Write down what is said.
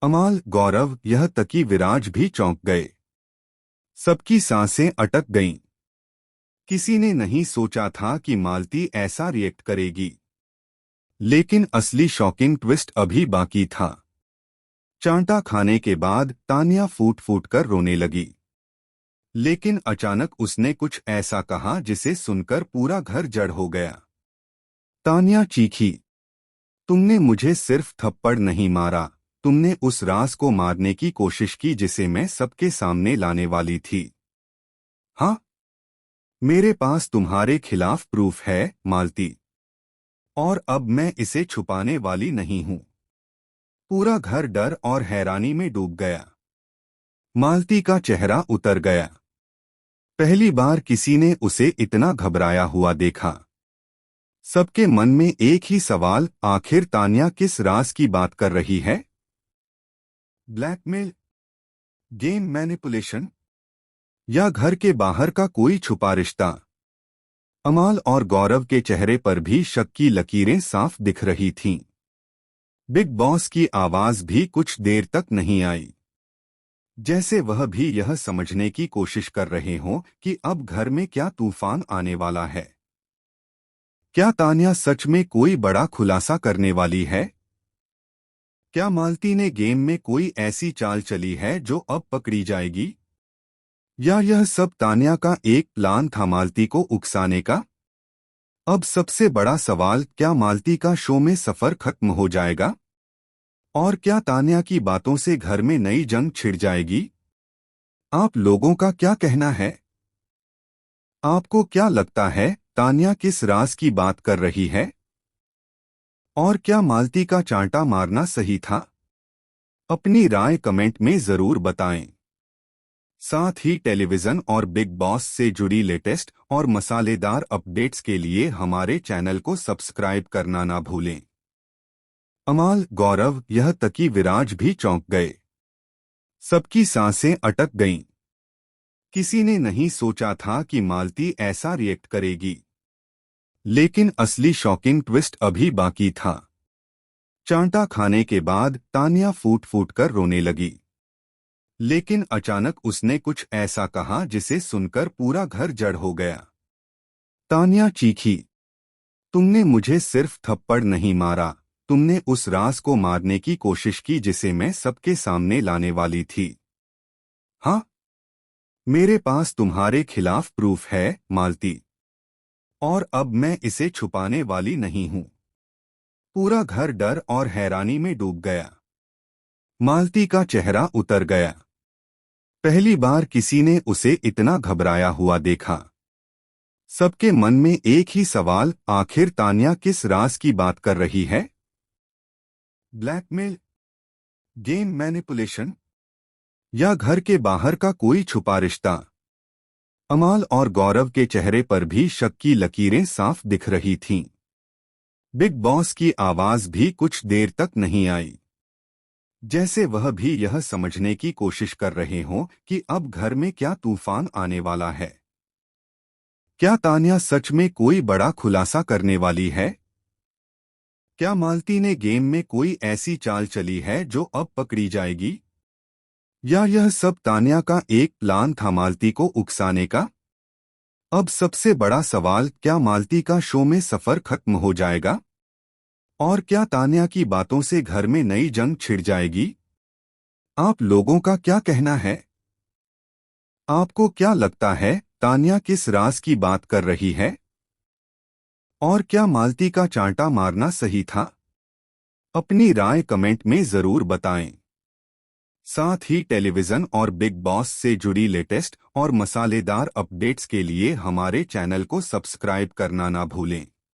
अमाल, गौरव, यह तक कि विराज भी चौंक गए। सबकी सांसें अटक गईं। किसी ने नहीं सोचा था कि मालती ऐसा रिएक्ट करेगी। लेकिन असली शॉकिंग ट्विस्ट अभी बाकी था। चांटा खाने के बाद तानिया फूट फूट कर रोने लगी। लेकिन अचानक उसने कुछ ऐसा कहा जिसे सुनकर पूरा घर जड़ हो गया। तानिया चीखी, तुमने मुझे सिर्फ थप्पड़ नहीं मारा, तुमने उस राज को मारने की कोशिश की जिसे मैं सबके सामने लाने वाली थी। हाँ, मेरे पास तुम्हारे खिलाफ प्रूफ है, मालती। और अब मैं इसे छुपाने वाली नहीं हूं। पूरा घर डर और हैरानी में डूब गया। मालती का चेहरा उतर गया। पहली बार किसी ने उसे इतना घबराया हुआ देखा। सबके मन में एक ही सवाल, आखिर तानिया किस राज की बात कर रही है? ब्लैकमेल, गेम मैनिपुलेशन, या घर के बाहर का कोई छुपा रिश्ता? अमाल और गौरव के चेहरे पर भी शक की लकीरें साफ दिख रही थीं। बिग बॉस की आवाज भी कुछ देर तक नहीं आई, जैसे वह भी यह समझने की कोशिश कर रहे हों कि अब घर में क्या तूफान आने वाला है। क्या तानिया सच में कोई बड़ा खुलासा करने वाली है? क्या मालती ने गेम में कोई ऐसी चाल चली है जो अब पकड़ी जाएगी? या यह सब तानिया का एक प्लान था मालती को उकसाने का? अब सबसे बड़ा सवाल, क्या मालती का शो में सफर खत्म हो जाएगा? और क्या तानिया की बातों से घर में नई जंग छिड़ जाएगी? आप लोगों का क्या कहना है? आपको क्या लगता है, तानिया किस राज की बात कर रही है? और क्या मालती का चांटा मारना सही था? अपनी राय कमेंट में जरूर बताएं। साथ ही टेलीविजन और बिग बॉस से जुड़ी लेटेस्ट और मसालेदार अपडेट्स के लिए हमारे चैनल को सब्सक्राइब करना ना भूलें। अमाल, गौरव, यह तक कि विराज भी चौंक गए। सबकी सांसें अटक गईं। किसी ने नहीं सोचा था कि मालती ऐसा रिएक्ट करेगी। लेकिन असली शॉकिंग ट्विस्ट अभी बाकी था। चांटा खाने के बाद तानिया फूट फूट कर रोने लगी। लेकिन अचानक उसने कुछ ऐसा कहा जिसे सुनकर पूरा घर जड़ हो गया। तानिया चीखी, तुमने मुझे सिर्फ थप्पड़ नहीं मारा, तुमने उस राज को मारने की कोशिश की जिसे मैं सबके सामने लाने वाली थी। हाँ, मेरे पास तुम्हारे खिलाफ प्रूफ है, मालती। और अब मैं इसे छुपाने वाली नहीं हूं। पूरा घर डर और हैरानी में डूब गया। मालती का चेहरा उतर गया। पहली बार किसी ने उसे इतना घबराया हुआ देखा। सबके मन में एक ही सवाल, आखिर तानिया किस राज की बात कर रही है? ब्लैकमेल, गेम मैनिपुलेशन, या घर के बाहर का कोई छुपा रिश्ता? अमाल और गौरव के चेहरे पर भी शक की लकीरें साफ दिख रही थीं। बिग बॉस की आवाज भी कुछ देर तक नहीं आई, जैसे वह भी यह समझने की कोशिश कर रहे हों कि अब घर में क्या तूफान आने वाला है। क्या तानिया सच में कोई बड़ा खुलासा करने वाली है? क्या मालती ने गेम में कोई ऐसी चाल चली है जो अब पकड़ी जाएगी? या यह सब तानिया का एक प्लान था मालती को उकसाने का? अब सबसे बड़ा सवाल, क्या मालती का शो में सफर खत्म हो जाएगा? और क्या तानिया की बातों से घर में नई जंग छिड़ जाएगी? आप लोगों का क्या कहना है? आपको क्या लगता है, तानिया किस राज की बात कर रही है? और क्या मालती का चांटा मारना सही था? अपनी राय कमेंट में जरूर बताएं। साथ ही टेलीविजन और बिग बॉस से जुड़ी लेटेस्ट और मसालेदार अपडेट्स के लिए हमारे चैनल को सब्सक्राइब करना ना भूलें।